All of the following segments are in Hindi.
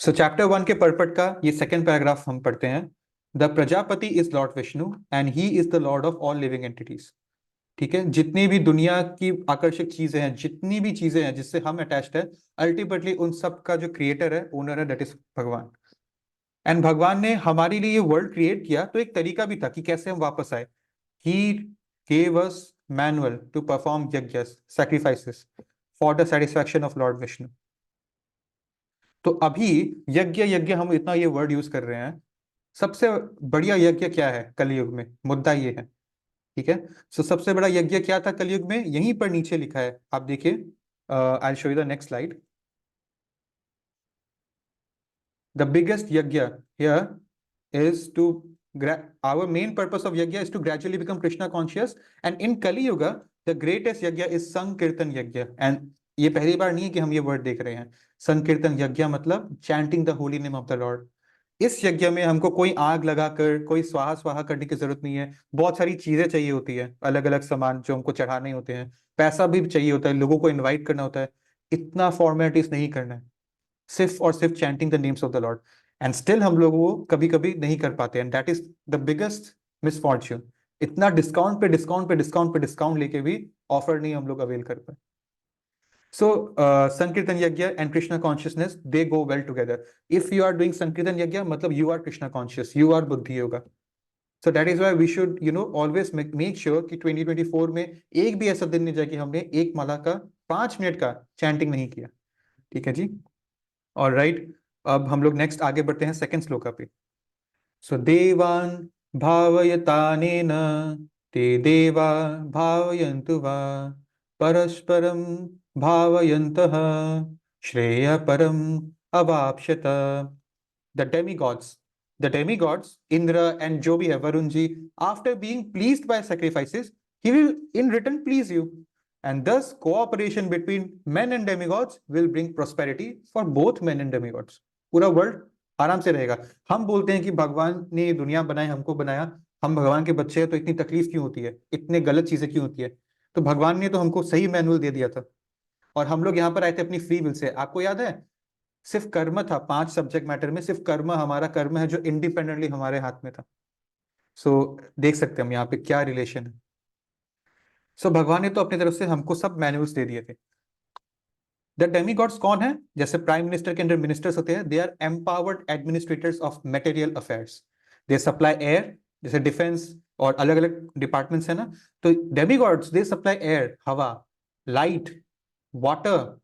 सो चैप्टर 1 के पर्पट का ये सेकंड पैराग्राफ हम पढ़ते हैं। The Prajapati is Lord Vishnu and he is the Lord of all living entities. ठीक है, जितनी भी दुनिया की आकर्षक चीजें हैं, जितनी भी चीजें हैं जिससे हम अटैच्ड है, अल्टीमेटली उन सब का जो क्रिएटर है, ओनर है, दैट इज भगवान। एंड भगवान ने हमारे लिए ये वर्ल्ड क्रिएट किया तो एक तरीका भी था कि कैसे हम वापस आए। He gave us manual to perform yajnas, sacrifices for the satisfaction of lord Vishnu. तो अभी यज्ञ यज्ञ हम इतना ये वर्ड यूज कर रहे हैं। सबसे बढ़िया यज्ञ क्या है कलयुग में, मुद्दा ये है। ठीक है, सो सबसे बड़ा यज्ञ क्या था कलयुग में, यहीं पर नीचे लिखा है, आप देखिए। I show you the next slide. The biggest yajna here is to our main purpose of yajna is to gradually become Krishna conscious, and in Kali Yuga the greatest yajna is Sankirtan yajna। and ये पहली बार नहीं है कि हम ये वर्ड देख रहे हैं। संकीर्तन यज्ञ मतलब chanting the holy name of the Lord. इस यज्ञ में हमको कोई आग लगाकर कोई स्वाहा स्वाहा करने की जरूरत नहीं है। बहुत सारी चीजें चाहिए होती है, अलग अलग सामान जो हमको चढ़ाने होते हैं, पैसा भी चाहिए होता है, लोगों को इनवाइट करना होता है। इतना फॉर्मेलिटीज नहीं करना है, सिर्फ और सिर्फ chanting the names of the Lord. And still हम लोग वो कभी कभी नहीं कर पाते, and that is the biggest misfortune. इतना डिस्काउंट पे डिस्काउंट पे डिस्काउंट पे डिस्काउंट लेके भी ऑफर नहीं हम लोग अवेल कर पाए। So, Sankirtan Yajna and Krishna consciousness, they go well together. If you are doing Sankirtan Yajna, matlab you are Krishna conscious, you are Buddhi Yoga. So that is why we should, always make sure कि 2024 में एक भी ऐसा दिन नहीं जाए कि हमने एक माला का 5 मिनट का चैंटिंग नहीं किया। ठीक है जी, और राइट। अब हम लोग नेक्स्ट आगे बढ़ते हैं सेकंड श्लोका पे। सो देवान भावयतानेन ते देवा भावयन्तु वा परस्परम भावयन्तः श्रेय परम अवाप्स्यत। द डेमीगॉड्स इंद्र एंड जो भी है Varuna ji, after being pleased by sacrifices, he will in return please you, and thus cooperation between men and demigods will bring prosperity for both men and demigods. पूरा वर्ल्ड आराम से रहेगा। हम बोलते हैं कि भगवान ने दुनिया बनाई, हमको बनाया, हम भगवान के बच्चे हैं, तो इतनी तकलीफ क्यों होती है, इतने गलत चीजें क्यों होती है। तो भगवान ने तो हमको सही मैनुअल दे दिया था, और हम लोग यहाँ पर आए थे अपनी फ्री विल से। आपको याद है, सिर्फ कर्म था 5 सब्जेक्ट मैटर में, सिर्फ कर्म, हमारा कर्म है जो इंडिपेंडेंटली हमारे हाथ में था। सो देख सकते हैं हम यहाँ पे क्या रिलेशन है। सो भगवान ने तो अपनी तरफ से हमको सब मैनुअल्स दे दिए थे। द डेमीगॉड्स कौन है, जैसे प्राइम मिनिस्टर के अंडर मिनिस्टर्स होते हैं, they are empowered administrators of material affairs. They supply air, जैसे डिफेंस और अलग अलग डिपार्टमेंट्स है ना, तो डेमीगॉड्स दे सप्लाई एयर, हवा, light, water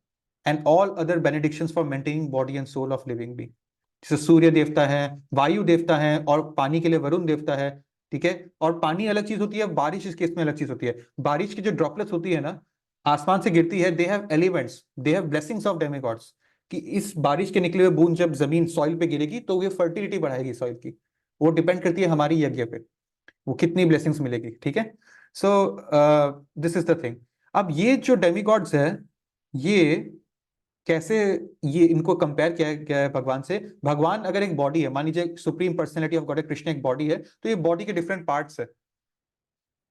and all other benedictions for maintaining body and soul of living being. जैसे सूर्य देवता है, वायु देवता है, और पानी के लिए वरुण देवता है। ठीक है, और पानी अलग चीज होती है, बारिश इस केस में अलग चीज होती है। बारिश की जो ड्रॉपलेट्स होती है ना, आसमान से गिरती है, they have elements, they have blessings of demigods, कि इस बारिश के निकले हुए बूंद जब जमीन सॉइल पे गिरेगी तो ये फर्टिलिटी बढ़ाएगी सॉइल की। वो डिपेंड करती है हमारी यज्ञ पे, वो कितनी ब्लेसिंग्स मिलेगी। ठीक है, so this is the thing. अब ये जो डेमिगॉड्स है, ये कैसे, ये इनको कंपेयर किया गया है भगवान से। भगवान अगर एक बॉडी है, मान लीजिए सुप्रीम पर्सनैलिटी ऑफ गॉड है, कृष्ण एक बॉडी है, तो ये बॉडी के डिफरेंट पार्ट्स है।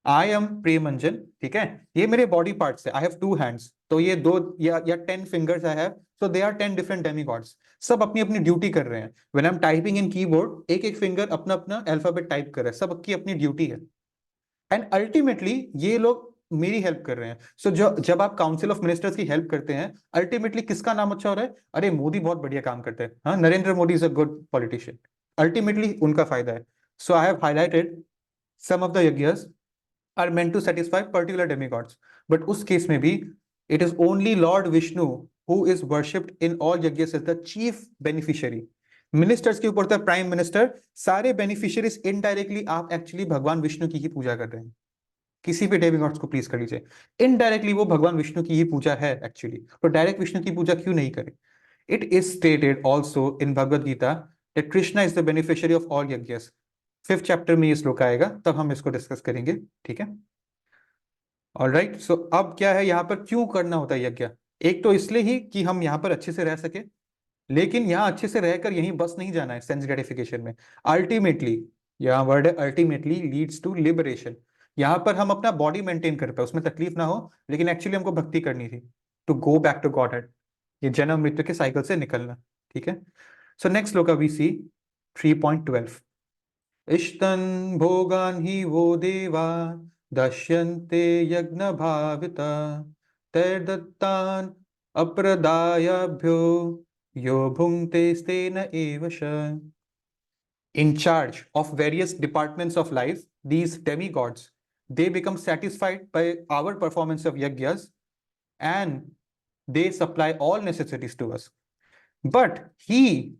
आई एम प्रेमंजन, ठीक है, ये मेरे बॉडी पार्ट्स है। आई हैव 2 हैंड्स, तो ये 2 या 10 fingers I have, so they are 10 different demigods. सब अपनी अपनी ड्यूटी कर रहे हैं। When I am typing in keyboard, एक एक फिंगर अपना अपना अल्फाबेट टाइप कर रहा है, सबकी अपनी ड्यूटी है। एंड अल्टीमेटली ये लोग मेरी हेल्प कर रहे हैं। सो जो जब आप काउंसिल ऑफ मिनिस्टर्स की हेल्प करते हैं, अल्टीमेटली किसका नाम अच्छा हो रहा है, अरे मोदी बहुत बढ़िया काम करते हैं, हाँ, Narendra Modi is a good politician, ultimately उनका फायदा है। So I have highlighted some of the yajnas are meant to satisfy particular demigods, but उस केस में भी it is only lord Vishnu who is worshipped in all yajnas as the chief beneficiary. Ministers के ऊपर था प्राइम मिनिस्टर, सारे बेनिफिशियरीज इनडायरेक्टली आप एक्चुअली भगवान विष्णु की ही पूजा कर रहे हैं। किसी भी डेमिगॉड्स को प्लीज कर लीजिए, इनडायरेक्टली वो भगवान विष्णु की ही पूजा है एक्चुअली, तो डायरेक्ट विष्णु की पूजा क्यों नहीं करें। It is stated also in Bhagavad Gita that Krishna is the beneficiary of all yajnas. 5th chapter में ये श्लोक आएगा, तब हम इसको डिस्कस करेंगे। ठीक है, ऑलराइट। सो अब क्या है, यहाँ पर क्यों करना होता है यज्ञ। एक तो इसलिए ही कि हम यहाँ पर अच्छे से रह सके, लेकिन यहाँ अच्छे से रहकर यहीं बस नहीं जाना है सेंस ग्रेटिफिकेशन में। अल्टीमेटली, यहाँ वर्ड है अल्टीमेटली लीड्स टू लिबरेशन। यहाँ पर हम अपना बॉडी मेंटेन कर पाए, उसमें तकलीफ ना हो, लेकिन एक्चुअली हमको भक्ति करनी थी, to go back to godhead, ये जन्म मृत्यु के साइकिल से निकलना। ठीक है, So next sloka we see 3.12. Ishtan bhogan hi vo deva dashyante yagna bhavita terdattan apradayabhyo yo bhungte stena evasha. In charge of various departments of life, these demigods, they become satisfied by our performance of yajnas and they supply all necessities to us. But he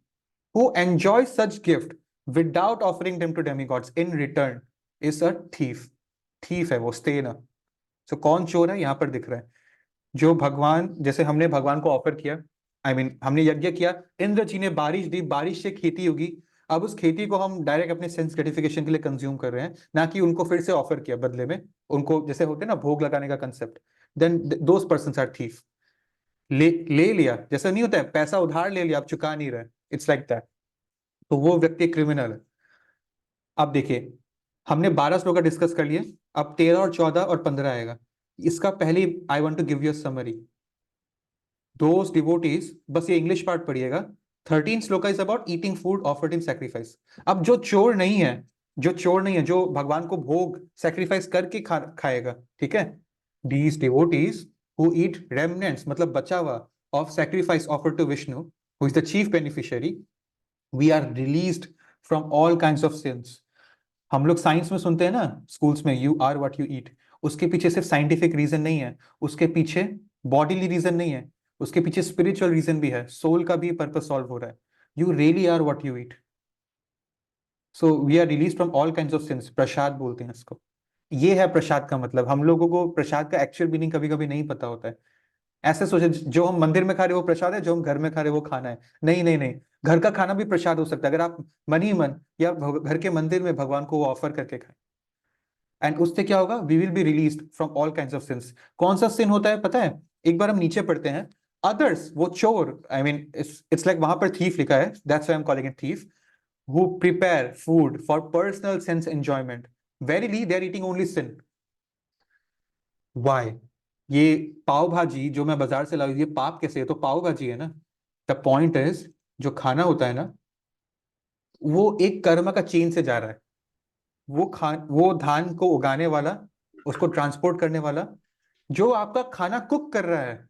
who enjoys such gift without offering them to demigods in return is a thief. Thief है वो, स्टेन. सो कौन चोर है यहाँ पर दिख रहा है? जो भगवान, जैसे हमने भगवान को ऑफर किया, हमने यज्ञ किया, इंद्र जी ने बारिश दी, बारिश से खेती होगी, अब उस खेती को हम डायरेक्ट अपने सेंस ग्रेटिफिकेशन के लिए कंज्यूम कर रहे हैं, ना कि उनको फिर से ऑफर किया बदले में, उनको जैसे होते हैं ना भोग लगाने का concept, then those persons are thief. ले लिया, जैसा नहीं होता है पैसा उधार ले लिया, आप चुका नहीं रहे, इट्स लाइक दैट, तो वो व्यक्ति क्रिमिनल है. अब देखिए, हमने 12 श्लोक डिस्कस कर लिए, अब 13 और 14 और 15 आएगा. इसका पहले I want to give you a summary. Those devotees, बस ये इंग्लिश पार्ट पढ़िएगा. 13 shloka is about eating food offered in sacrifice. अब जो चोर नहीं है, जो भगवान को भोग सैक्रिफाइस करके खाएगा, ठीक है, these devotees who eat remnants, मतलब बचा हुआ, of sacrifice offered to Vishnu, who is the chief beneficiary, we are released from all kinds of sins. हम लोग साइंस में सुनते हैं ना, स्कूल्स में, you are what you eat. उसके पीछे सिर्फ साइंटिफिक रीजन नहीं है, उसके पीछे बॉडीली रीजन नहीं है, उसके पीछे स्पिरिचुअल रीजन भी है, सोल का भी पर्पस सॉल्व हो रहा है. You really are what you eat. So we are release from all kinds of sins. Prasad बोलते हैं इसको. ये है प्रसाद का मतलब. हम लोगों को प्रसाद का एक्चुअल मीनिंग कभी कभी नहीं पता होता है. ऐसे सोचे जो हम मंदिर में खा रहे वो प्रसाद है, जो हम घर में खा रहे वो खाना है. नहीं नहीं नहीं, घर का खाना भी प्रसाद हो सकता है अगर आप मन ही मन या घर के मंदिर में भगवान को वो ऑफर करके खाएं. एंड उससे क्या होगा? We will be released from all kinds of sins. कौन सा सिन होता है पता है? एक बार हम नीचे पढ़ते हैं. अदर्स, वो चोर, आई मीन इट्स लाइक वहां पर थीफ लिखा है, that's why I am calling it thief, who prepare food for personal sense enjoyment, verily they are eating only sin. Why? ये पाव भाजी जो मैं बाजार से लाऊं, ये पाप कैसे है? तो पाव भाजी है ना. द पॉइंट इज, जो खाना होता है ना, वो एक कर्म का चेन से जा रहा है. वो धान को उगाने वाला, उसको ट्रांसपोर्ट करने वाला, जो आपका खाना कुक कर रहा है,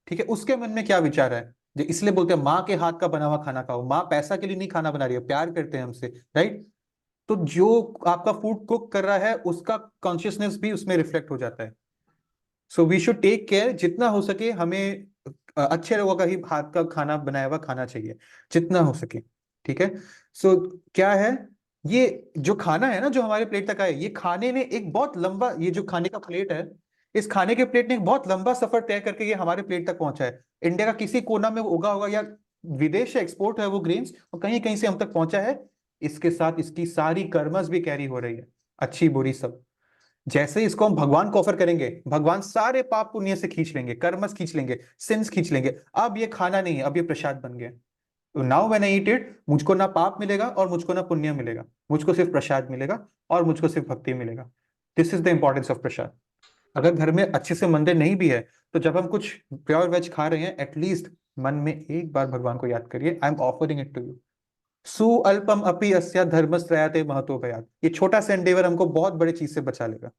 ठीक है, उसके मन में क्या विचार है? जो इसलिए बोलते हैं माँ के हाथ का बना हुआ खाना खाओ. माँ पैसा के लिए नहीं खाना बना रही है, प्यार करते हैं हमसे, राइट? तो जो आपका फूड कुक कर रहा है, उसका कॉन्शियसनेस भी उसमें रिफ्लेक्ट हो जाता है. So we should take care. जितना हो सके हमें अच्छे लोगों का ही हाथ का खाना बनाया हुआ खाना चाहिए, जितना हो सके, ठीक है. सो क्या है, ये जो खाना है ना, जो हमारे प्लेट तक आए, ये खाने ने एक बहुत लंबा, ये जो खाने का प्लेट है, इस खाने के प्लेट ने एक बहुत लंबा सफर तय करके ये हमारे प्लेट तक पहुंचा है. इंडिया का किसी कोना में वो उगा होगा, या विदेश से एक्सपोर्ट है वो ग्रेन्स, और कहीं कहीं से हम तक पहुंचा है. इसके साथ इसकी सारी कर्मस भी कैरी हो रही है, अच्छी बुरी सब. जैसे ही इसको हम भगवान को ऑफर करेंगे, भगवान सारे पाप पुण्य से खींच लेंगे, कर्मस खींच लेंगे, सिंस खींच लेंगे. अब ये खाना नहीं है, अब ये प्रसाद बन गया. तो now when I eat it, मुझको ना पाप मिलेगा और मुझको ना पुण्य मिलेगा, मुझको सिर्फ प्रसाद मिलेगा और मुझको सिर्फ भक्ति मिलेगा. This is the importance of prasad. अगर घर में अच्छे से मंदिर नहीं भी है, तो जब हम कुछ प्योर वेज खा रहे हैं, एटलीस्ट मन में एक बार भगवान को याद करिए, I am offering it to you. सुअल्पम अपि अस्या धर्मस्त्रयाते महतो भयात्. ये छोटा सा एंडेवर हमको बहुत बड़ी चीज से बचा लेगा.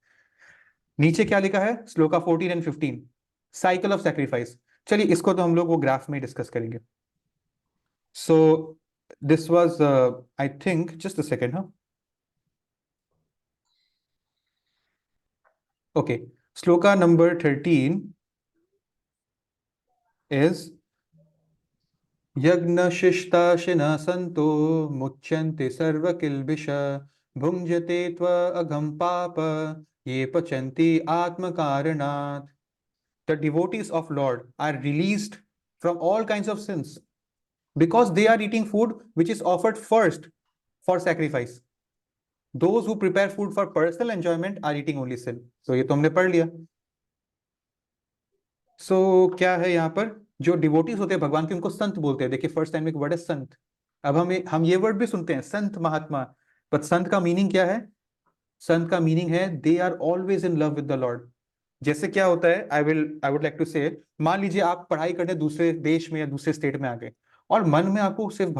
नीचे क्या लिखा है? Shloka 14 and 15, cycle of sacrifice. चलिए इसको तो हम लोग वो ग्राफ में डिस्कस करेंगे. So this was, I think, just a second. हाँ, ओके. श्लोका नंबर 13 इज यज्ञ शिष्टाशिना संतो मुच्यन्ते सर्व किल्बिष भुंजते त्व अघम पाप ये पचन्ति आत्म कारणात्. The devotees of Lord are released from all kinds of sins because they are eating food which is offered first for sacrifice. Those who prepare food for personal enjoyment are eating only sin. So ये तो हमने पढ़ लिया. So क्या है यहाँ पर? जो डिवोटीज होते हैं भगवान के, उनको संत बोलते हैं. देखिए फर्स्ट टाइम एक वर्ड है संत. अब हम ये वर्ड भी सुनते हैं, संत महात्मा. पर संत का मीनिंग क्या है? संत का मीनिंग है they are always in love with the lord. जैसे क्या होता है, आई वुड लाइक टू से, मान लीजिए आप पढ़ाई करने दूसरे देश में या दूसरे स्टेट में आ गए, और मन में आपको सिर्फ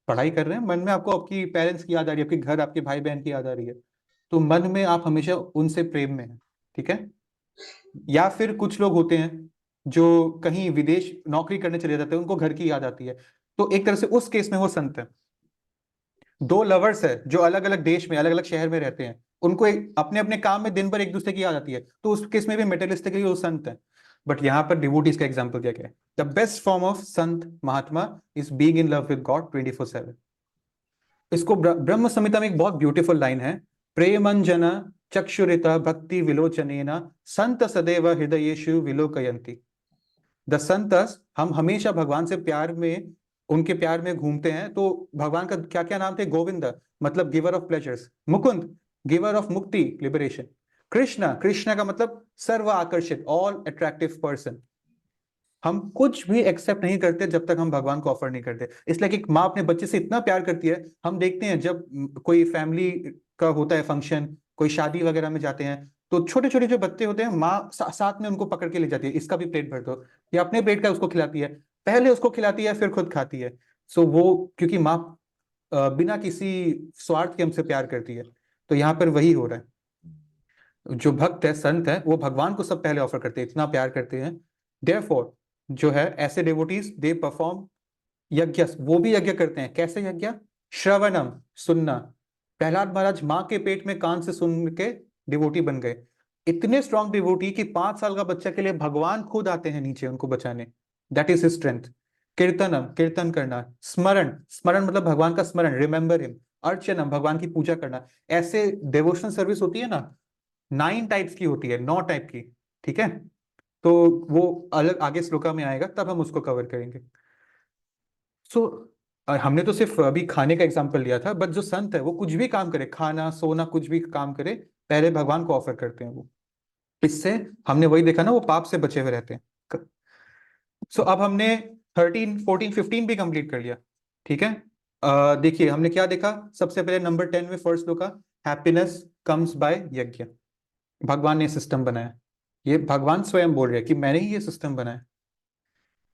पढ़ाई कर रहे हैं, मन में आपको आपकी पेरेंट्स की याद आ रही है, आपके घर, आपके भाई बहन की याद आ रही है, तो मन में आप हमेशा उनसे प्रेम में हैं, ठीक है। या फिर कुछ लोग होते हैं जो कहीं विदेश नौकरी करने चले जाते हैं, उनको घर की याद आती है, तो एक तरह से उस केस में वो संत है। दो लवर्स है जो अलग अलग देश में, अलग अलग शहर में रहते हैं, उनको अपने अपने काम में दिन भर एक दूसरे की याद आती है, तो उस केस में भी मेटेरियलिस्टिकली वो संत है। बट यहाँ पर डिवोटीज का एग्जाम्पल दिया गया है। The best form of sant mahatma is being in love with God 24/7। इसको ब्रह्म संहिता में एक बहुत ब्यूटीफुल लाइन है, प्रेमंजन चक्षुरिता भक्ति विलोचनेना संत सदैव हृदयेषु विलोकयन्ति। द संतस, हम हमेशा भगवान से प्यार में, उनके प्यार में घूमते हैं। तो भगवान का क्या क्या नाम थे? गोविंद मतलब giver of pleasures, Mukund giver of मुक्ति लिबरेशन, कृष्ण, कृष्ण का मतलब सर्व आकर्षित ऑल अट्रैक्टिव पर्सन। हम कुछ भी एक्सेप्ट नहीं करते जब तक हम भगवान को ऑफर नहीं करते। इसलिए कि एक माँ अपने बच्चे से इतना प्यार करती है, हम देखते हैं जब कोई फैमिली का होता है फंक्शन, कोई शादी वगैरह में जाते हैं, तो छोटे छोटे जो बच्चे होते हैं, माँ साथ में उनको पकड़ के ले जाती है, इसका भी प्लेट भर दो, या अपने पेट का उसको खिलाती है, पहले उसको खिलाती है फिर खुद खाती है। सो वो, क्योंकि माँ बिना किसी स्वार्थ के हमसे प्यार करती है। तो यहाँ पर वही हो रहा है, जो भक्त है, संत है, वो भगवान को सब पहले ऑफर करते हैं, इतना प्यार करते हैं। देयरफॉर जो है ऐसे डिवोटीज, दे परफॉर्म यज्ञ, वो भी यज्ञ करते हैं। कैसे यज्ञ? श्रवणम, सुनना। प्रहलाद महाराज माँ के पेट में कान से सुन के डिवोटी बन गए, इतने स्ट्रॉन्ग डिवोटी कि 5 साल का बच्चा के लिए भगवान खुद आते हैं नीचे उनको बचाने। That is his strength. कीर्तनम, कीर्तन करना। स्मरण, स्मरण मतलब भगवान का स्मरण, रिमेंबर हिम। अर्चनम, भगवान की पूजा करना। ऐसे डिवोशनल सर्विस होती है ना, 9 टाइप्स की होती है, 9 टाइप की, ठीक है। तो वो अलग आगे श्लोका में आएगा, तब हम उसको कवर करेंगे। सो हमने तो सिर्फ अभी खाने का एग्जांपल लिया था, बट जो संत है वो कुछ भी काम करे, खाना सोना कुछ भी काम करे, पहले भगवान को ऑफर करते हैं वो। इससे हमने वही देखा ना, वो पाप से बचे हुए रहते हैं। सो अब हमने 13 14 15 भी कंप्लीट कर लिया, ठीक है। देखिए हमने क्या देखा, सबसे पहले नंबर 10 में फर्स्ट श्लोक का, हैप्पीनेस कम्स बाय यज्ञ। भगवान ने सिस्टम बनाया, ये भगवान स्वयं बोल रहे हैं कि मैंने ही ये सिस्टम बनाया।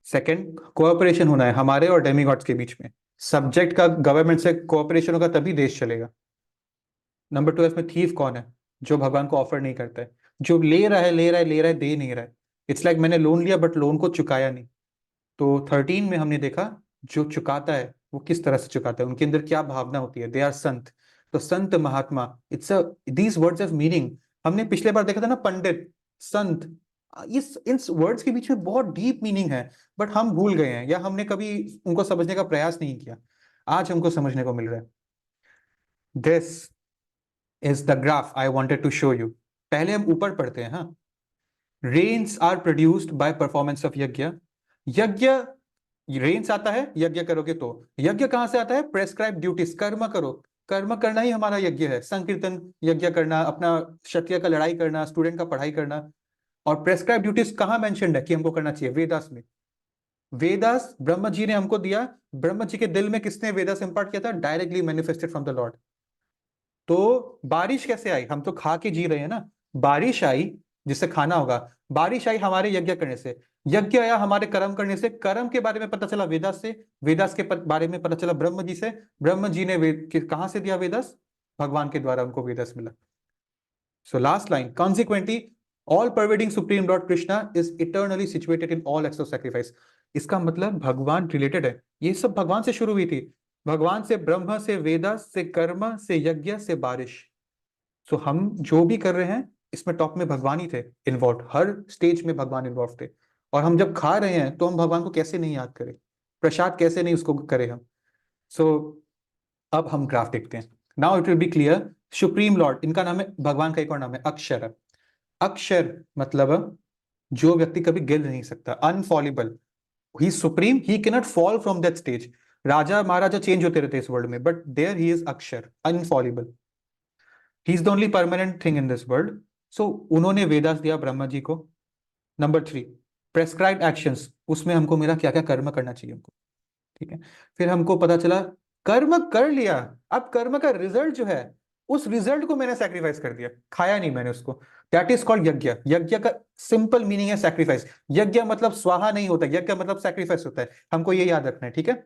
सेकंड, कोऑपरेशन होना है हमारे और डेमिगॉड्स के बीच में। सब्जेक्ट का गवर्नमेंट से कोऑपरेशन होगा तभी देश चलेगा। नंबर 12 में थीफ कौन है? जो भगवान को ऑफर नहीं करता है, जो ले रहा है ले रहा है ले रहा है, दे नहीं रहा है। इट्स लाइक मैंने लोन लिया बट लोन को चुकाया नहीं। तो 13 में हमने देखा जो चुकाता है वो किस तरह से चुकाता है, उनके अंदर क्या भावना होती है, दे आर संत। तो संत महात्मा, it's a, these words have meaning. हमने पिछले बार देखा था ना, पंडित, संत, इस इन वर्ड्स के बीच में बहुत डीप मीनिंग है, बट हम भूल गए हैं या हमने कभी उनको समझने का प्रयास नहीं किया। आज हमको समझने को मिल रहा है। This is the graph I wanted to show you. पहले हम ऊपर पढ़ते हैं, हाँ। Rains are produced by performance of yajna. Yajna, rains आता है यज्ञ करोगे तो। यज्ञ कहां से आता है? प्रेस्क्राइब ड्यूटीज, कर्म करो। कर्म करना ही हमारा यज्ञ है। संकीर्तन यज्ञ करना, अपना क्षत्रिय का लड़ाई करना, स्टूडेंट का पढ़ाई करना। और प्रेस्क्राइब ड्यूटीज कहां मेंशन्ड है कि हमको करना चाहिए? वेदास में। वेदास ब्रह्म जी ने हमको दिया। ब्रह्म जी के दिल में किसने वेदास इंपार्ट किया था? Directly manifested from the Lord. तो बारिश कैसे आई? हम तो खा के जी रहे हैं ना। बारिश आई जिससे खाना होगा, बारिश आई हमारे यज्ञ करने से, यज्ञ आया हमारे कर्म करने से, कर्म के बारे में पता चला वेदास से, वेदास के बारे में पता चला ब्रह्म जी से, ब्रह्म जी ने कहां से दिया वेदास? भगवान के द्वारा हमको वेदास मिला। So last line, consequently all pervading supreme Lord Krishna is eternally situated in all acts of sacrifice. इसका मतलब भगवान रिलेटेड है, ये सब भगवान से शुरू हुई थी। भगवान से, ब्रह्म से, वेदास से, कर्म से, यज्ञ से, बारिश। सो हम जो भी कर रहे हैं इसमें टॉप में भगवान ही थे इन्वॉल्व, हर स्टेज में भगवान इन्वॉल्व थे। और हम जब खा रहे हैं तो हम भगवान को कैसे नहीं याद करें, प्रसाद कैसे नहीं उसको करें हम। सो अब हम ग्राफ देखते हैं। Now it will B clear. Supreme Lord, इनका नाम है, भगवान का एक और नाम है अक्षर। अक्षर मतलब जो व्यक्ति कभी गिर नहीं सकता, unfallable. He supreme, he can not fall from that stage. राजा महाराजा चेंज होते रहते इस वर्ल्ड में, but there he is akshar, unfallable. He is the only permanent thing in this world. So उन्होंने वेदास दिया ब्रह्मा जी को। नंबर 3, प्रेस्क्राइब्ड एक्शंस, उसमें हमको मिला क्या क्या कर्म करना चाहिए हमको, ठीक है। फिर हमको पता चला कर्म कर लिया, अब कर्म का रिजल्ट जो है, उस रिजल्ट को मैंने सैक्रिफाइस कर दिया, खाया नहीं मैंने उसको। दैट इज कॉल्ड यज्ञ। यज्ञ का सिंपल मीनिंग है सैक्रिफाइस। यज्ञ मतलब स्वाहा नहीं होता, यज्ञ मतलब सैक्रिफाइस होता है, हमको ये याद रखना है, ठीक है।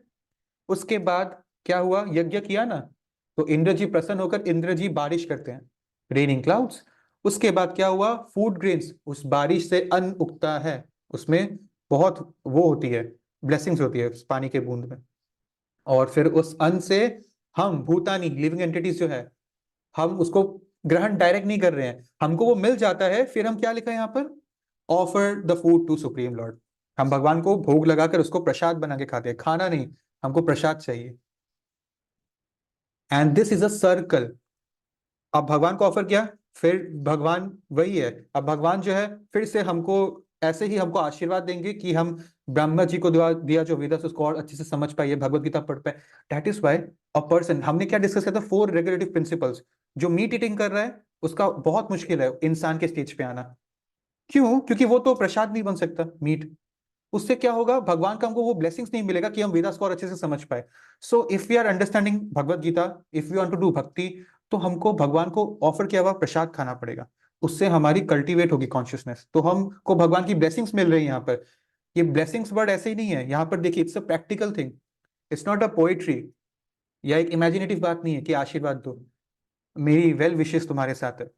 उसके बाद क्या हुआ, यज्ञ किया ना, तो इंद्र जी प्रसन्न होकर इंद्र जी बारिश करते हैं, रेनिंग क्लाउड्स। उसके बाद क्या हुआ, फूड ग्रेन्स, उस बारिश से अन्न उगता है, उसमें बहुत वो होती है, ब्लेसिंग्स होती है उस पानी के बूंद में। और फिर उस अन्न से हम भूतानी लिविंग एंटिटीज जो है, हम उसको ग्रहण डायरेक्ट नहीं कर रहे हैं, हमको वो मिल जाता है, फिर हम क्या लिखा है यहाँ पर, offer the food to supreme lord. हम भगवान को भोग लगाकर उसको प्रसाद बना के खाते हैं, खाना नहीं, हमको प्रसाद चाहिए। And this is a circle. अब भगवान को ऑफर किया, फिर भगवान वही है, अब भगवान जो है फिर से हमको ऐसे ही हमको आशीर्वाद देंगे कि हम ब्रह्मा जी को दिया दिया जो वेदास उसको और अच्छे से समझ पाइए, भगवत गीता पढ़ पाए। That is why a person, हमने क्या डिस्कस किया था, 4 रेगुलेटिव प्रिंसिपल्स। जो मीट ईटिंग कर रहा है उसका बहुत मुश्किल है इंसान के स्टेज पे आना। क्यों? क्योंकि वो तो प्रसाद नहीं बन सकता मीट। उससे क्या होगा, भगवान का हमको वो ब्लेसिंग्स नहीं मिलेगा कि हम वेदास को और अच्छे से समझ पाए। So if we are understanding Bhagavad Gita, if you want to do bhakti, तो हमको भगवान को ऑफर किया हुआ प्रसाद खाना पड़ेगा। उससे हमारी कल्टीवेट होगी कॉन्शियसनेस, तो हमको भगवान की ब्लेसिंग्स मिल रही है यहाँ पर। ये ब्लेसिंग्स वर्ड ऐसे ही नहीं है यहाँ पर, देखिए it's a practical thing, it's not a poetry या एक इमेजिनेटिव बात नहीं है कि आशीर्वाद दो, मेरी वेल विशेष तुम्हारे साथ है।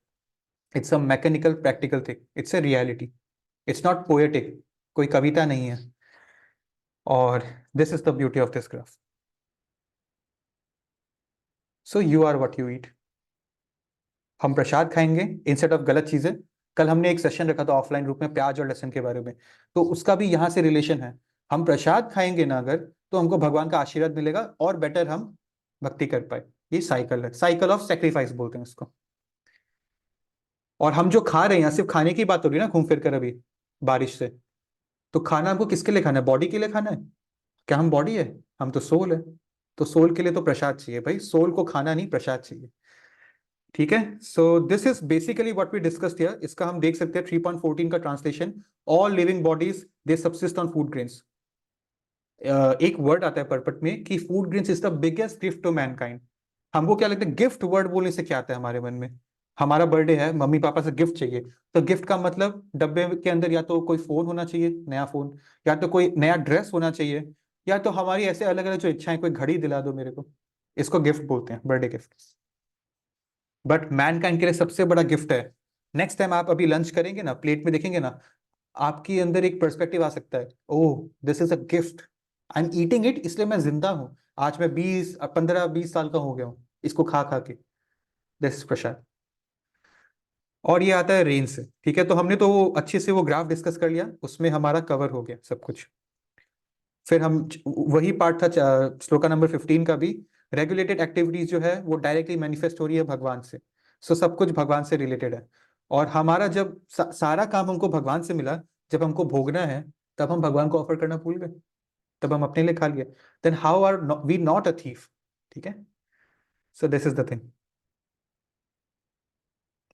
It's a mechanical practical thing, it's a reality, it's not poetic, कोई कविता नहीं है। और this is the beauty of this graph. So you are what you eat. हम प्रसाद खाएंगे इंस्टेड ऑफ गलत चीजें। कल हमने एक सेशन रखा था ऑफलाइन रूप में प्याज और लहसुन के बारे में, तो उसका भी यहाँ से रिलेशन है। हम प्रसाद खाएंगे ना अगर, तो हमको भगवान का आशीर्वाद मिलेगा और बेटर हम भक्ति कर पाए। ये साइकिल है, साइकिल ऑफ सेक्रीफाइस बोलते हैं इसको। और हम जो खा रहे हैं, सिर्फ खाने की बात हो रही है ना घूम फिर कर अभी बारिश से, तो खाना हमको किसके लिए खाना है, बॉडी के लिए खाना है। क्या हम बॉडी है? हम तो सोल है। तो सोल के लिए तो प्रसाद चाहिए भाई, सोल को खाना नहीं प्रसाद चाहिए। ठीक है, so this is basically what we discussed here. इसका हम देख सकते हैं 3.14 का translation, all living bodies they subsist on food grains. एक वर्ड आता है परपट में कि food grains is the biggest gift to mankind. हमको क्या लगता है, गिफ्ट वर्ड बोलने से क्या आता है हमारे मन में, हमारा बर्थडे है, मम्मी पापा से गिफ्ट चाहिए, तो गिफ्ट का मतलब डब्बे के अंदर या तो कोई फोन होना चाहिए, नया फोन, या तो कोई नया ड्रेस होना चाहिए, या तो हमारी ऐसे अलग अलग जो इच्छाएं, कोई घड़ी दिला दो मेरे को, इसको गिफ्ट बोलते हैं, बर्थडे गिफ्ट। बट मैनकाइंड के लिए सबसे बड़ा गिफ्ट है, नेक्स्ट टाइम आप अभी लंच करेंगे ना, प्लेट में देखेंगे ना, आपके अंदर एक पर्सपेक्टिव आ सकता है, oh this is a gift, I am eating it, इसलिए मैं जिंदा हूं। आज मैं 20 15 20 साल का हो गया हूँ इसको खा खा के। दिस प्रसाद। और ये आता है रेन से। ठीक है, तो हमने तो वो अच्छे से वो ग्राफ डिस्कस कर लिया, उसमें हमारा कवर हो गया सब कुछ। फिर हम वही पार्ट था श्लोका नंबर 15 का भी, रेगुलेटेड एक्टिविटीज जो है वो डायरेक्टली मैनिफेस्ट हो रही है भगवान से। सो सब कुछ भगवान से रिलेटेड है। और हमारा जब सारा काम हमको भगवान से मिला, जब हमको भोगना है, तब हम भगवान को ऑफर करना भूल गए, तब हम अपने लिए खा लिए। Then how are we not a thief? ठीक है, so this is the thing.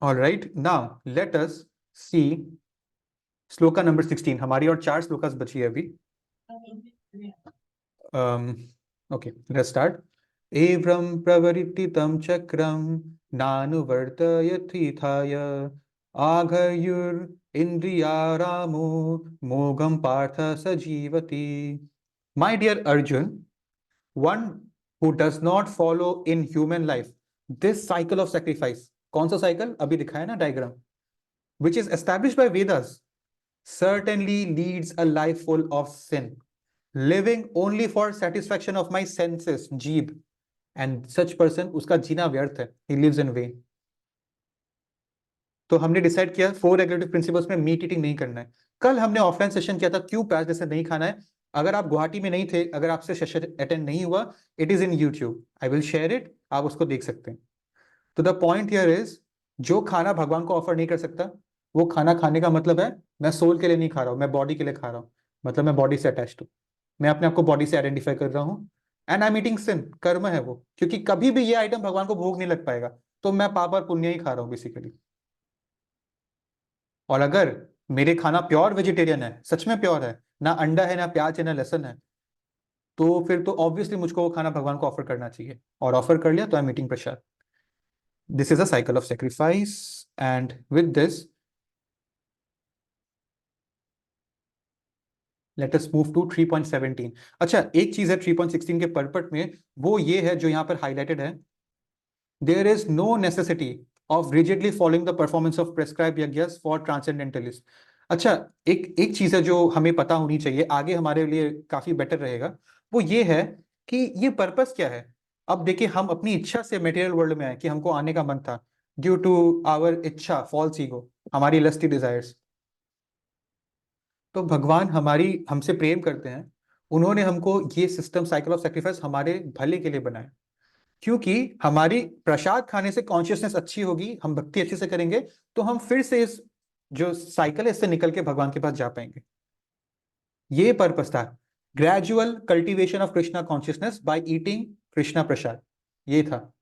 All right, now let us see shloka number 16। हमारी और 4 श्लोकास बची है अभी। Okay, let's start. एवं प्रवर्तितं चक्रं नानुवर्तयतीथाय आघर्युरिन्द्रियारामो मोघं पार्थ स जीवति। My dear Arjun, one who does not follow in human life this cycle of sacrifice, कौन सा साइकिल अभी दिखाया ना diagram, which is established by Vedas, certainly leads a life full of sin, living only for satisfaction of my senses, जीभ, and such person, उसका जीना व्यर्थ है, he lives in vain। तो हमने डिसाइड किया 4 रेगुलेटिव प्रिंसिपल्स में मीट ईटिंग नहीं करना है। कल हमने ऑफलाइन सेशन किया था, क्यों प्याज जैसे नहीं खाना है। अगर आप गुवाहाटी में नहीं थे, अगर आपसे सेशन अटेंड नहीं हुआ, it is in YouTube, I will share it, आप उसको देख सकते हैं। तो द पॉइंट हियर इज, जो खाना भगवान को ऑफर नहीं कर सकता, वो खाना खाने का मतलब है मैं सोल के लिए नहीं खा रहा हूं, मैं बॉडी के लिए खा रहा हूं, मतलब मैं बॉडी से अटैच्ड हूं, मैं अपने आप को बॉडी से आइडेंटिफाई कर रहा हूं। एंड आई एम ईटिंग सिन, कर्म है वो, क्योंकि कभी भी ये आइटम भगवान को भोग नहीं लग पाएगा, तो मैं पाप और पुण्य ही खा रहा हूं बेसिकली। और अगर मेरे खाना प्योर वेजिटेरियन है, सच में प्योर है, ना अंडा है, ना प्याज है, ना लहसुन है, तो फिर तो ऑब्वियसली मुझको वो खाना भगवान को ऑफर करना चाहिए, और ऑफर कर लिया तो I am eating prasad. This is a cycle of sacrifice, and with this let us move to 3.17। अच्छा, एक चीज है 3.16 के परपट में, वो ये है जो यहाँ पर हाईलाइटेड है, there is no necessity of rigidly following the performance of prescribe yajnas for transcendentalist. अच्छा, एक एक चीज है जो हमें पता होनी चाहिए, आगे हमारे लिए काफी बेटर रहेगा, वो ये है कि ये पर्पस क्या है। अब देखिए, हम अपनी इच्छा से मटेरियल वर्ल्ड में आए, कि हमको आने का मन था ड्यू टू आवर इच्छा, फॉल्स ईगो, हमारी लस्टी डिजायर्स। तो भगवान हमारी हमसे प्रेम करते हैं, उन्होंने हमको ये सिस्टम, साइकिल ऑफ सेक्रीफाइस, हमारे भले के लिए बनाया, क्योंकि हमारी प्रसाद खाने से कॉन्शियसनेस अच्छी होगी, हम भक्ति अच्छे से करेंगे, तो हम फिर से इस जो साइकिल है इससे निकल के भगवान के पास जा पाएंगे। ये पर्पस था, gradual cultivation of Krishna consciousness by eating Krishna prasad, ये था।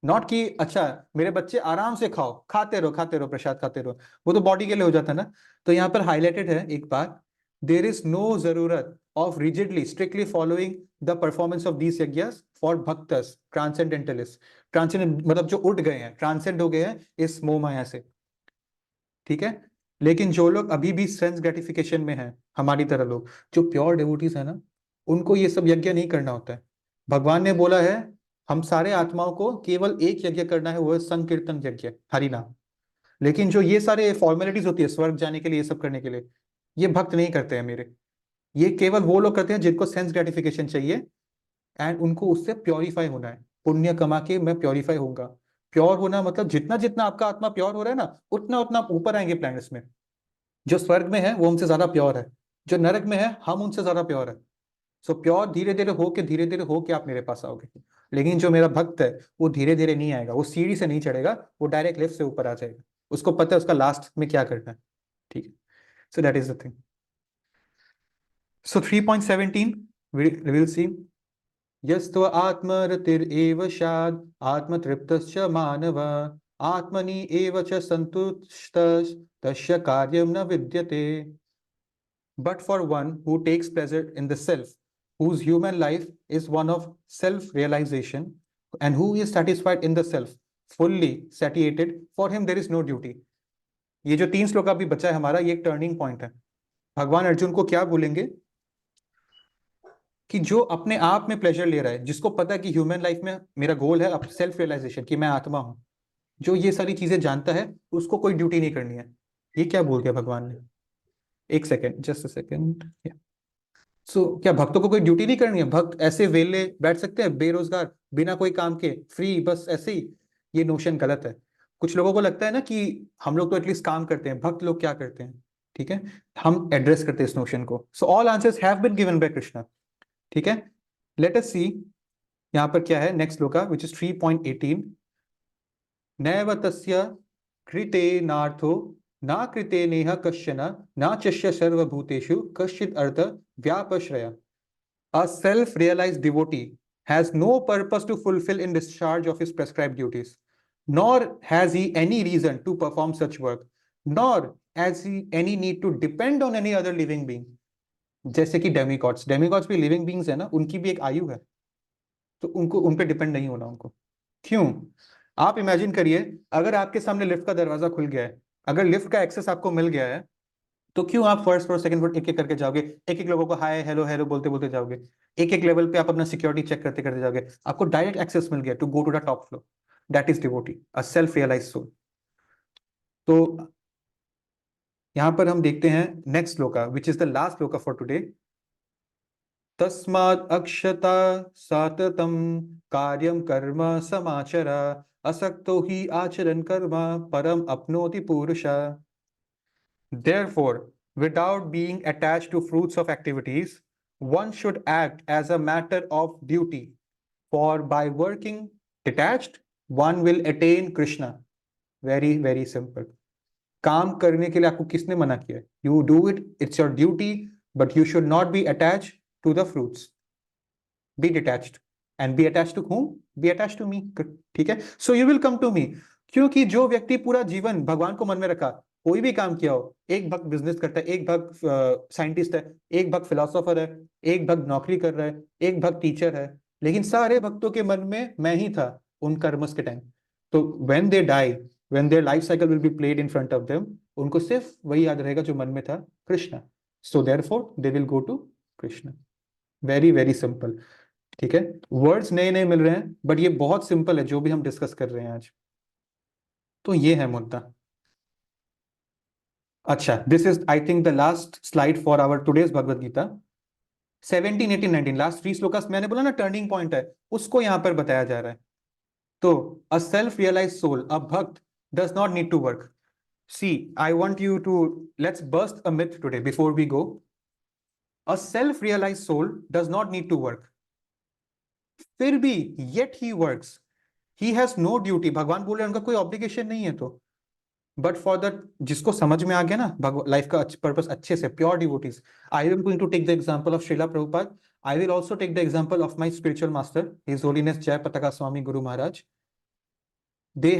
नॉट कि अच्छा मेरे बच्चे आराम से खाओ, खाते रहो प्रसाद खाते रहो, वो तो बॉडी के लिए हो जाता है ना। तो यहाँ पर हाईलाइटेड है एक बात, देर इज नो जरूरत of rigidly strictly following the performance of these yajnas for bhaktas transcendentalist. Transcendent मतलब जो उठ गए हैं, ट्रांसेंड हो गए हैं इस मोह माया से, ठीक है। लेकिन जो लोग अभी भी सेंस ग्रेटिफिकेशन में हैं, हमारी तरह लोग जो प्योर डिवोटीज है ना, उनको ये सब यज्ञ नहीं करना होता है। भगवान ने बोला है हम सारे आत्माओं को केवल एक यज्ञ करना है, वो है संकीर्तन यज्ञ, हरि नाम। लेकिन जो ये सारे फॉर्मेलिटीज होती है स्वर्ग जाने के लिए, ये सब करने के लिए, ये भक्त नहीं करते हैं मेरे। ये केवल वो लोग करते हैं जिनको सेंस ग्रेटिफिकेशन चाहिए, एंड उनको उससे प्योरीफाई होना है, पुण्य कमा के मैं प्योरीफाई होऊंगा। प्योर होना मतलब जितना जितना आपका आत्मा प्योर हो रहा है ना, उतना उतना आप ऊपर आएंगे प्लैनेट्स में। जो स्वर्ग में है वो हमसे ज्यादा प्योर है, जो नरक में है हम उनसे ज्यादा प्योर है। सो प्योर धीरे धीरे होके आप मेरे पास आओगे। लेकिन जो मेरा भक्त है वो धीरे धीरे नहीं आएगा, वो सीढ़ी से नहीं चढ़ेगा, वो डायरेक्ट लिफ्ट से ऊपर आ जाएगा। उसको पता है उसका लास्ट में क्या करना है, ठीक है। So that is the thing. So 3.17 we will see, यस्त्व आत्मरतिरेव शाद आत्मतृप्तश्च मानव आत्मनि एव च संतुष्टः तस्य कार्यं न विद्यते। But for one who takes pleasure in the self, whose human life is one of self-realization, and who is satisfied in the self, fully satiated, for him there is no duty। ये जो 3 श्लोक अभी बचा है हमारा, ये एक टर्निंग पॉइंट है। भगवान अर्जुन को क्या बोलेंगे कि जो अपने आप में प्लेजर ले रहा है, जिसको पता है कि ह्यूमन लाइफ में मेरा गोल है अब सेल्फ रियलाइजेशन, कि मैं आत्मा हूं, जो ये सारी चीजें जानता है, उसको कोई ड्यूटी नहीं करनी है। ये क्या बोल दिया भगवान ने, एक सेकेंड, जस्ट अ सेकेंड। सो क्या भक्तों को कोई ड्यूटी नहीं करनी है? भक्त ऐसे वेले बैठ सकते हैं बेरोजगार, बिना कोई काम के, फ्री, बस ऐसे ही? ये नोशन गलत है। कुछ लोगों को लगता है ना कि हम लोग तो एटलीस्ट काम करते हैं, भक्त लोग क्या करते हैं, ठीक है। हम एड्रेस करते हैं इस नोशन को। So all answers have been given by Krishna, ठीक है। लेट अस सी यहाँ पर क्या है नेक्स्ट श्लोका, विच इज 3.18। नैव तस्य कृते नार्थो ना कृते नेह कश्चन ना चस्य सर्वभूतेषु कश्चित् अर्थ व्यापश्रय। A self-realized devotee has no purpose to fulfill in discharge of his prescribed duties, nor has he any reason to perform such work, nor has he any need to depend on any other living being। जैसे कि डेमिगॉड्स भी लिविंग बींग्स है ना, उनकी भी एक आयु है, तो उनको उन पे डिपेंड नहीं होना उनको। क्यों? आप इमेजिन करिए, अगर आपके सामने लिफ्ट का दरवाजा खुल गया है, अगर लिफ्ट का एक्सेस आपको मिल गया है, तो क्यों आप फर्स्ट फ्लोर सेकंड फ्लोर एक एक करके जाओगे, एक एक लोगों को हाय हेलो हेलो बोलते बोलते जाओगे, एक एक लेवल पे आप अपना सिक्योरिटी चेक करते करते जाओगे? आपको डायरेक्ट एक्सेस मिल गया to go to the top floor. That is devotee, a self realise soul. तो यहां पर हम देखते हैं next shloka, which is the last shloka for today. तस्मात् अक्षता साततम कार्यम कर्म समाचर असक्तो ही आचरन कर्म परम अपनोति पुरुषा। Therefore, without being attached to fruits of activities, one should act as a matter of duty. For by working detached, one will attain Krishna. Very, very simple. काम करने के लिए आपको किसने मना किया? You do it, it's your duty, but you should not be attached to the fruits. Be detached. And be attached to whom? Be attached to me. ठीक है? So you will come to me. क्योंकि जो व्यक्ति पूरा जीवन भगवान को मन में रखा, कोई भी काम किया हो, एक भक्त बिजनेस करता है, एक भक्त साइंटिस्ट है, एक भक्त फिलोसोफर है, एक भक्त नौकरी कर रहा है, एक भक्त टीचर है, लेकिन सारे भक्तों के मन में मैं ही था उन कर्मस के टाइम। तो when they die, when their life cycle will be played in front of them, उनको सिर्फ वही याद रहेगा जो मन में था, Krishna. So therefore they will go to Krishna. Very very simple. ठीक है, वर्ड्स नए नए मिल रहे हैं बट ये बहुत सिंपल है जो भी हम डिस्कस कर रहे हैं आज. तो ये है मुद्दा. अच्छा, this is I think the last slide for our today's Bhagavad Gita. 17, 18, 19 last 3 श्लोकास मैंने बोला ना टर्निंग पॉइंट है, उसको यहां पर बताया जा रहा है. तो a self realise soul, a bhakta does not need to work. See, I want you to let's burst a myth today before we go. A self-realized soul does not need to work. फिर भी yet he works. He has no duty. भगवान बोल रहे हैं उनका कोई ऑब्लिगेशन नहीं है. तो बट फॉर दैट, जिसको समझ में आ गया ना लाइफ का पर्पस अच्छे से, pure devotees. I am going to take the example of Srila Prabhupada. I will also take the example of my spiritual master his holiness Jaya Pataka Swami Guru Maharaj. They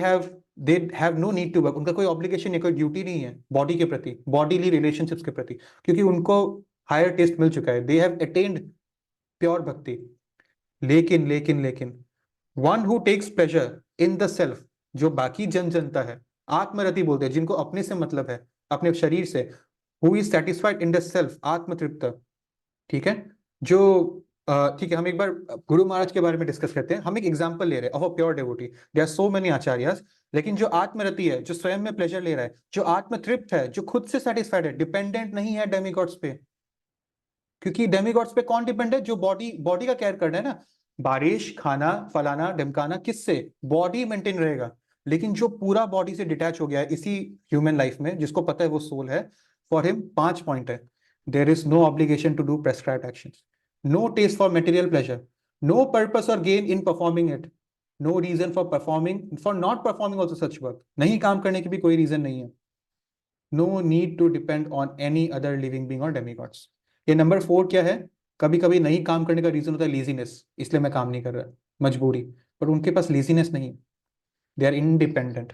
have no need to work. उनका कोई ऑब्लिगेशन नहीं, कोई ड्यूटी नहीं है बॉडी के प्रति, बॉडीली रिलेशनशिप्स के प्रति, क्योंकि उनको हायर टेस्ट मिल चुका है. दे हैव अटेन्ड प्योर भक्ति. लेकिन लेकिन लेकिन one who takes pleasure in the self, जो बाकी जनता है, आत्मरति बोलते हैं जिनको अपने से मतलब है, अपने शरीर से, who is satisfied in the self, आत्मतृप्त. ठीक है, जो ठीक है, हम एक बार गुरु महाराज के बारे में डिस्कस करते हैं. हम एक एग्जांपल ले रहे हैं of a pure devotee. There are so many acharyas, लेकिन जो आत्मरति है, जो स्वयं में प्लेजर ले रहा है, जो आत्मतृप्त है, जो खुद से सेटिस्फाइड है, डिपेंडेंट नहीं है डेमिगॉड्स पे. क्योंकि डेमिगॉड्स पे कौन डिपेंड है? जो बॉडी का केयर कर रहा है ना. बारिश, खाना, फलाना ढमकाना, किससे? बॉडी मेंटेन रहेगा. लेकिन जो पूरा बॉडी से डिटैच हो गया है इसी ह्यूमन लाइफ में, जिसको पता है वो सोल है, फॉर हिम 5 पॉइंट है. There is no obligation to do prescribed actions, no taste for material pleasure, no purpose or gain in performing it, no reason for performing, for not performing also such work. नहीं काम करने की भी कोई रीजन नहीं है. No need to depend on any other living being or demigods. ये नंबर 4 क्या है? कभी कभी नहीं काम करने का रीजन होता है लेजीनेस, इसलिए मैं काम नहीं कर रहा, मजबूरी. पर उनके पास लेजीनेस नहीं है, they are independent.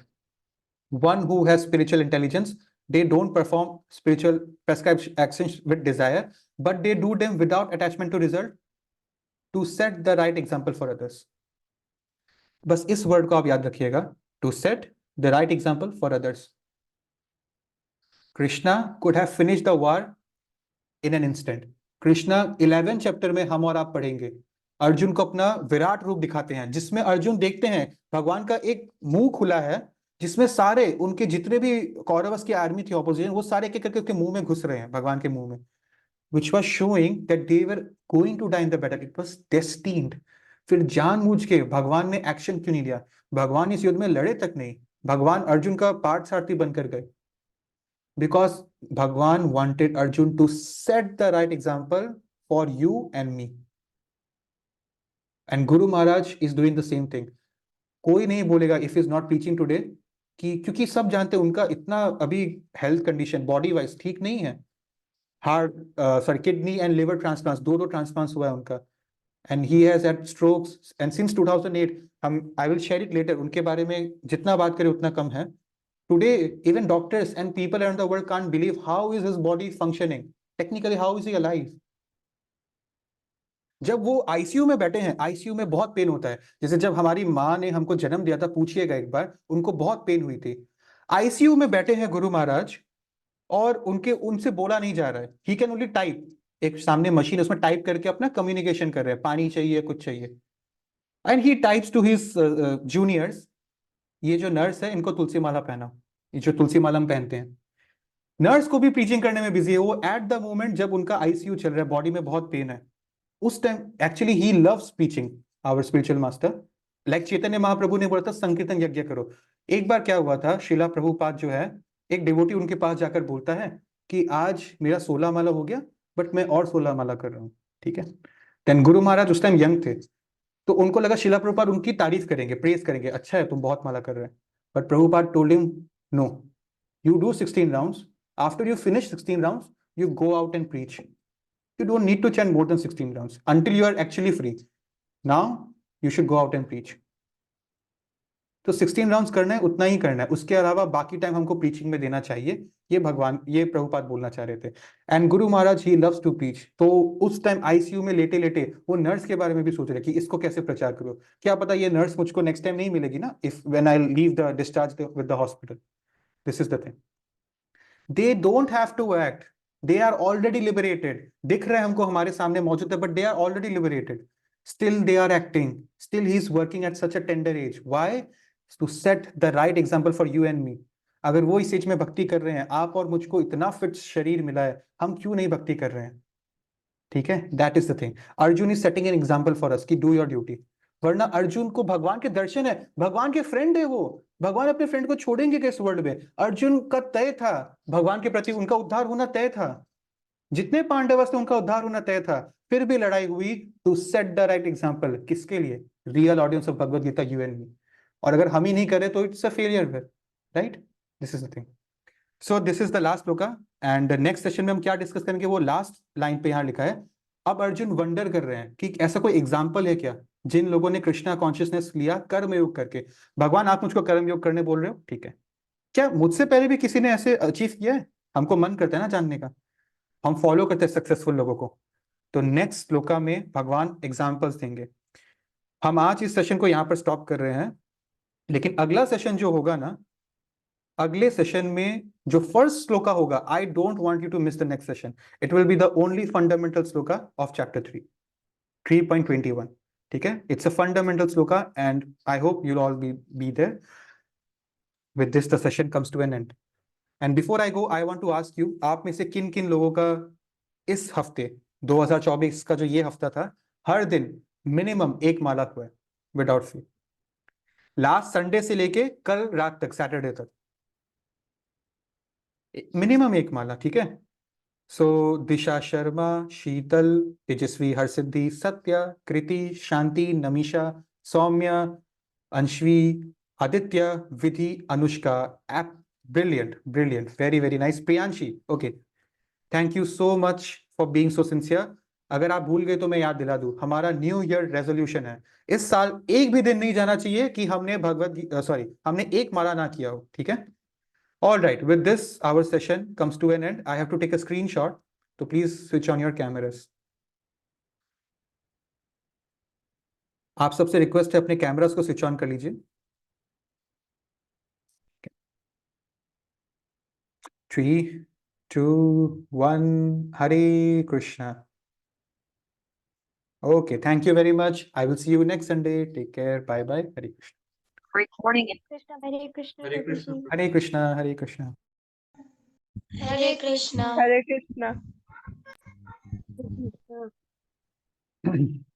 One who has spiritual intelligence, they don't perform spiritual prescribed actions with desire, but they do them without attachment to result, to set the right example for others. बस इस वर्ड को आप याद रखिएगा, to set the right example for others. Krishna could have finished the war in an instant. Krishna 11 chapter में हम और आप पढ़ेंगे, अर्जुन को अपना विराट रूप दिखाते हैं, जिसमें अर्जुन देखते हैं भगवान का एक मुंह खुला है, जिसमें सारे उनके जितने भी कौरवस की आर्मी थी ऑपोजिशन, वो सारे एक करके उसके मुंह में घुस रहे हैं, भगवान के मुंह में. which was showing that they were going to die in the battle. It was destined. फिर जानबूझ के भगवान ने एक्शन क्यों नहीं लिया? भगवान इस युद्ध में लड़े तक नहीं, भगवान अर्जुन का पार्थ सारथी बनकर गए. Because भगवान wanted Arjun to set the right example for you and me. And Guru Maharaj is doing the same thing. कोई नहीं बोलेगा if he is not preaching today कि, क्योंकि सब जानते हैं उनका इतना अभी हेल्थ कंडीशन बॉडी वाइज ठीक नहीं है. Heart sorry kidney and liver transplant, दो ट्रांसप्लांट हुआ है उनका. And he has had strokes and since 2008, हम I will share it later, उनके बारे में जितना बात करें उतना कम है. Today, even doctors and people around the world can't believe how is his body functioning. Technically, how is he alive? जब वो आईसीयू में बैठे हैं, आईसीयू में बहुत पेन होता है. जैसे जब हमारी माँ ने हमको जन्म दिया था, पूछिएगा एक बार, उनको बहुत पेन हुई थी. आईसीयू में बैठे हैं गुरु महाराज, और उनसे बोला नहीं जा रहा है. ही कैन ओनली टाइप, एक सामने मशीन है उसमें टाइप करके अपना कम्युनिकेशन कर रहे हैं, पानी चाहिए, कुछ चाहिए. And he types to his juniors, ये जो नर्स है इनको तुलसी माला पहना, ये जो तुलसी माला हम पहनते हैं. नर्स को भी प्रीचिंग करने में बिजी है वो एट द मोमेंट जब उनका आईसीयू चल रहा है, बॉडी में बहुत पेन है. उस time actually he loves preaching, our spiritual master. Like Chaitanya Mahaprabhu ने बोला था संकीर्तन यज्ञ करो. एक बार क्या हुआ था, श्रीला प्रभुपाद जो है, एक डिवोटी उनके पास जाकर बोलता है कि आज मेरा 16 माला हो गया, बट मैं और 16 माला कर रहा हूँ. ठीक है, देन गुरु महाराज उस टाइम यंग थे, तो उनको लगा श्रीला प्रभुपाद उनकी तारीफ करेंगे, प्रेज करेंगे, अच्छा है तुम बहुत माला कर रहे हैं. But Prabhupada told him, no, you do 16 rounds. After you finish 16 rounds, you go out and preach. You don't need to chant more than 16 rounds until you are actually free. Now you should go out and preach. तो 16 राउंड्स करना है, उतना ही करना है, उसके अलावा बाकी टाइम हमको प्रीचिंग में देना चाहिए. ये भगवान, ये प्रभुपाद बोलना चाह रहे थे. And Guru Maharaj he loves to preach. तो उस टाइम आईसीयू में लेटे लेटे वो नर्स के बारे में भी सोच रहे कि इसको कैसे प्रचार करो, क्या पता ये नर्स मुझको नेक्स्ट टाइम नहीं मिलेगी ना, if when I leave the discharge with the hospital. This is the thing. They don't have to act. They are already liberated, दिख रहे हैं हमको, हमारे सामने मौजूद है, but they are already liberated, still they are acting, still he is working at such a tender age. Why? To set the right example for you and me. अगर वो इस एज में भक्ति कर रहे हैं, आप और मुझको इतना फिट शरीर मिला है, हम क्यों नहीं भक्ति कर रहे हैं? ठीक है, that is the thing. Arjun is setting an example for us कि डू योर ड्यूटी. वरना अर्जुन को भगवान के दर्शन है, भगवान के फ्रेंड है वो, भगवान अपने फ्रेंड को छोड़ेंगे किस वर्ल्ड में? अर्जुन का तय था, भगवान के प्रति उनका उद्धार होना तय था, जितने पांडव थे उनका उद्धार होना तय था, फिर भी लड़ाई हुई to set the right example. किसके लिए? Real audience of Bhagavad Gita, you and me. और अगर हम ही नहीं करें तो it's a failure, right? This is the thing. So this is the last shloka, and next session में हम क्या डिस्कस करेंगे वो लास्ट लाइन पे यहाँ लिखा है. अब अर्जुन वंडर कर रहे हैं कि ऐसा कोई एग्जाम्पल है क्या जिन लोगों ने कृष्णा कॉन्शियसनेस लिया कर्म योग करके. भगवान आप मुझको कर्म योग करने बोल रहे हो, ठीक है, क्या मुझसे पहले भी किसी ने ऐसे अचीव किया है? हमको मन करता है ना जानने का, हम फॉलो करते हैं सक्सेसफुल लोगों को. तो नेक्स्ट श्लोका में भगवान एग्जाम्पल्स देंगे. हम आज इस सेशन को यहाँ पर स्टॉप कर रहे हैं, लेकिन अगला सेशन जो होगा ना, अगले सेशन में जो फर्स्ट श्लोका होगा, I don't want you to miss the next session. It will be the only fundamental shloka of chapter 3.21. ठीक है, it's a fundamental shloka and I hope you all be there. With this the session comes to an end. And before I go, I want to ask you, आप में से किन किन लोगों का इस हफ्ते 2024 का जो ये हफ्ता था, हर दिन मिनिमम एक माला हुआ है विदाउट फी? लास्ट संडे से लेके कल रात तक, सैटरडे तक, मिनिमम एक माला. ठीक है. सो दिशा शर्मा, शीतल, तेजस्वी, हरसिद्धि, सत्या, कृति, शांति, नमीशा, सौम्या, अंशवी, आदित्य, विधि, अनुष्का, एप, brilliant brilliant, very very nice. Priyanshi, okay, thank you so much for being so sincere. अगर आप भूल गए तो मैं याद दिला दूं, हमारा न्यू ईयर रेजोल्यूशन है, इस साल एक भी दिन नहीं जाना चाहिए कि हमने हमने एक माला ना किया हो. ठीक है. All right, with this, our session comes to an end. I have to take a screenshot, so please switch on your cameras. आप सबसे रिक्वेस्ट है अपने कैमरास को स्विच ऑन कर लीजिए. 3, 2, 1. Hare Krishna. Okay, thank you very much. I will see you next Sunday. Take care. Bye bye. Hare Krishna. Recording in Krishna, Hare Krishna, Hare Krishna. Hare Krishna. Hare Krishna. Hare Krishna. Hare Krishna. Hare Krishna.